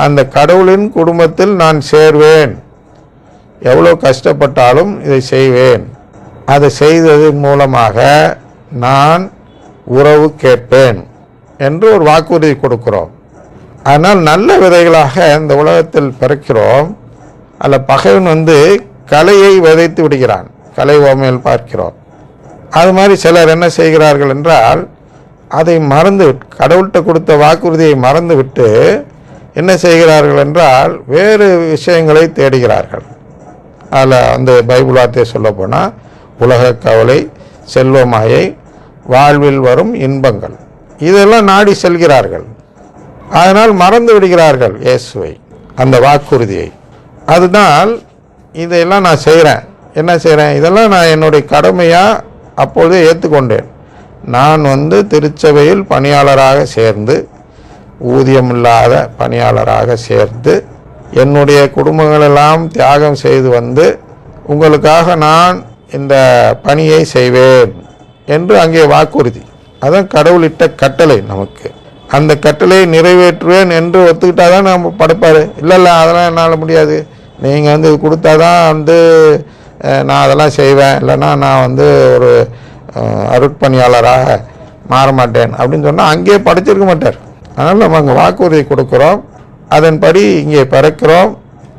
அந்த கடவுளின் குடும்பத்தில் நான் சேர்வேன், எவ்வளோ கஷ்டப்பட்டாலும் இதை செய்வேன், அதை செய்ததன் மூலமாக நான் உறவு கேட்பேன் என்று ஒரு வாக்குறுதி கொடுக்கிறோம். ஆனால் நல்ல விதைகளாக இந்த உலகத்தில் பிறக்கிறோம். அதில் பகைவன் கலையை விதைத்து விடுகிறான். கலை ஓமையில் பார்க்கிறோம். அது மாதிரி சிலர் என்ன செய்கிறார்கள் என்றால், அதை மறந்து கடவுள்கிட்ட கொடுத்த வாக்குறுதியை மறந்து விட்டு என்ன செய்கிறார்கள் என்றால் வேறு விஷயங்களை தேடுகிறார்கள். அதில் பைபிள் வார்த்தையை சொல்ல போனால் உலக கவலை, செல்வமாயை, வாழ்வில் வரும் இன்பங்கள், இதெல்லாம் நாடி செல்கிறார்கள். அதனால் மறந்து விடுகிறார்கள் இயேசுவை, அந்த வாக்குறுதியை. அதனால் இதையெல்லாம் நான் செய்கிறேன், என்ன செய்கிறேன், இதெல்லாம் நான் என்னுடைய கடமையாக அப்பொழுதே ஏற்றுக்கொண்டேன். நான் திருச்சபையில் பணியாளராக சேர்ந்து, ஊதியமில்லாத பணியாளராக சேர்ந்து, என்னுடைய குடும்பங்களெல்லாம் தியாகம் செய்து உங்களுக்காக நான் இந்த பணியை செய்வேன் என்று அங்கே வாக்குறுதி. அதான் கடவுளிட்ட கட்டளை. நமக்கு அந்த கட்டளையை நிறைவேற்றுவேன் என்று ஒத்துக்கிட்டா தான் நம்ம படைப்பார். இல்லை அதெல்லாம் என்னால் முடியாது, நீங்கள் இது கொடுத்தா தான் நான் அதெல்லாம் செய்வேன், இல்லைன்னா நான் ஒரு அருட்பணியாளராக மாற மாட்டேன் அப்படின்னு சொன்னால் அங்கேயே படைச்சிருக்க மாட்டார். அதனால் நம்ம அங்கே வாக்குறுதி கொடுக்குறோம், அதன்படி இங்கே பிறக்கிறோம்,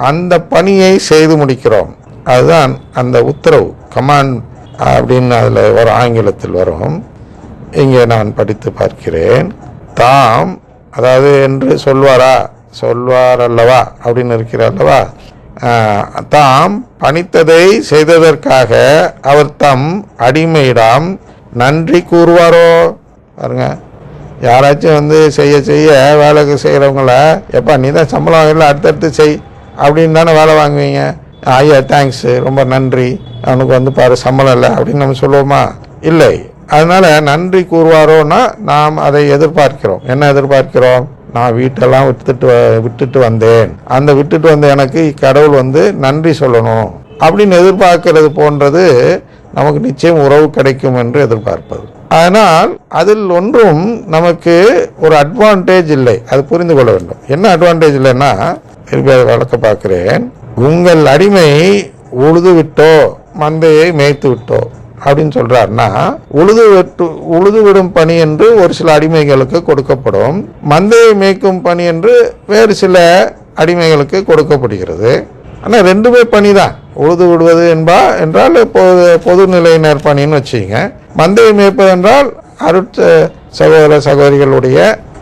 அந்த பணியை செய்து முடிக்கிறோம். அதுதான் அந்த உத்தரவு, கமாண்ட் அப்படின்னு அதில் வரும், ஆங்கிலத்தில் வரும். இங்கே நான் படித்து பார்க்கிறேன். தாம், அதாவது என்று சொல்வார் அல்லவா அப்படின்னு இருக்கிறார் அல்லவா, தாம் பணித்ததை செய்ததற்காக அவர் தம் அடிமையிடம் நன்றி கூறுவாரோ? பாருங்க, யாராச்சும் செய்ய செய்ய வேலைக்கு செய்கிறவங்கள, எப்பா நீ தான் சம்பளம் இல்லை அடுத்தடுத்து செய் அப்படின்னு தானே வேலை வாங்குவீங்க. ஐயா தேங்க்ஸ், ரொம்ப நன்றி, அவனுக்கு பாரு சம்பளம் இல்லை அப்படின்னு நம்ம சொல்லுவோமா? இல்லை. அதனால நன்றி கூறுவாரோன்னா நாம் அதை எதிர்பார்க்கிறோம். என்ன எதிர்பார்க்கிறோம்? நான் வீட்டெல்லாம் விட்டுட்டு வந்தேன், அந்த விட்டுட்டு வந்த எனக்கு கடவுள் நன்றி சொல்லணும் அப்படின்னு எதிர்பார்க்கிறது போன்றது நமக்கு நிச்சயம் உறவு கிடைக்கும் என்று எதிர்பார்ப்பது. ஆனால் அதில் ஒன்றும் நமக்கு ஒரு அட்வான்டேஜ் இல்லை, அது புரிந்து கொள்ள வேண்டும். என்ன அட்வான்டேஜ் இல்லைன்னா, திருப்பி அதை வளர்க்க பார்க்கிறேன். உங்கள் அடிமை உழுது விட்டோ மந்தையை மேய்த்து விட்டோ அப்படின்னு சொல்றாருன்னா, உழுது விடும் பணி என்று ஒரு சில அடிமைகளுக்கு கொடுக்கப்படும், மந்தையை மேய்க்கும் பணி என்று வேறு சில அடிமைகளுக்கு கொடுக்கப்படுகிறது. ஆனால் ரெண்டுமே பணி தான். உழுது விடுவது என்றால் பொதுநிலையினர் பணின்னு வச்சுங்க, மந்தையை மேய்ப்பது என்றால் சகோதர சகோதரிகளுடைய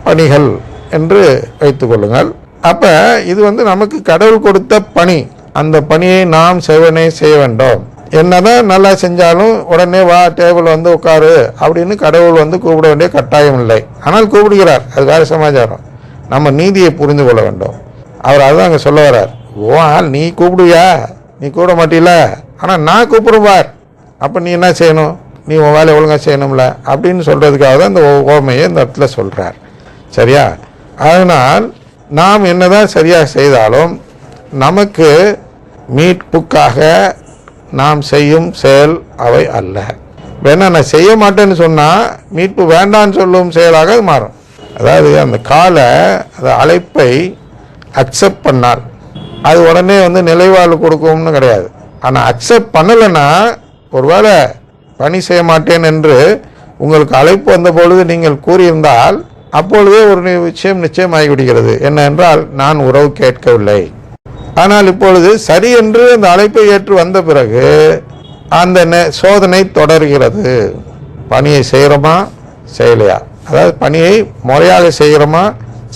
பணிகள் என்று வைத்துக் கொள்ளுங்கள். அப்ப இது நமக்கு கடவுள் கொடுத்த பணி, அந்த பணியை நாம் செய்ய வேண்டும். என்னதான் நல்லா செஞ்சாலும் உடனே வா டேபிள் உட்காரு அப்படின்னு கடவுள் கூப்பிட வேண்டிய கட்டாயம் இல்லை. ஆனால் கூப்பிடுகிறார், அது வேற சமாச்சாரம். நம்ம நீதியை புரிந்து கொள்ள வேண்டும். அவர் அதுதான் அங்கே சொல்ல வர்றார். ஓ ஆள் நீ கூப்பிடுவியா, நீ கூப்பிட மாட்டீல, ஆனால் நான் கூப்பிடுவார், அப்போ நீ என்ன செய்யணும், நீ உன் வேலையை ஒழுங்காக செய்யணும்ல அப்படின்னு சொல்கிறதுக்காக தான் இந்த ஓமையை இந்த இடத்துல சொல்கிறார். சரியா? அதனால் நாம் என்னதான் சரியாக செய்தாலும் நமக்கு மீட்புக்காக நாம் செய்யும் செயல் அவை அல்ல. வேணா நான் செய்ய மாட்டேன்னு சொன்னால் மீட்பு வேண்டான்னு சொல்லும் செயலாக அது மாறும். அதாவது அந்த அழைப்பை அக்செப்ட் பண்ணால் அது உடனே நிலைவாழ்வு கொடுக்கும்னு கிடையாது. ஆனால் அக்செப்ட் பண்ணலைன்னா, ஒருவேளை பணி செய்ய மாட்டேன் என்று உங்களுக்கு அழைப்பு வந்த பொழுது நீங்கள் கூறியிருந்தால் அப்பொழுதே ஒரு விஷயம் நிச்சயமாகிவிடுகிறது. என்ன என்றால், நான் உறவு கேட்கவில்லை. ஆனால் இப்பொழுது சரி என்று அந்த அழைப்பை ஏற்று வந்த பிறகு அந்த சோதனை தொடர்கிறது. பணியை செய்கிறோமா செய்யலையா, அதாவது பணியை முறையாக செய்கிறோமா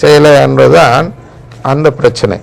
செய்யலையா என்பதுதான் அந்த பிரச்சனை.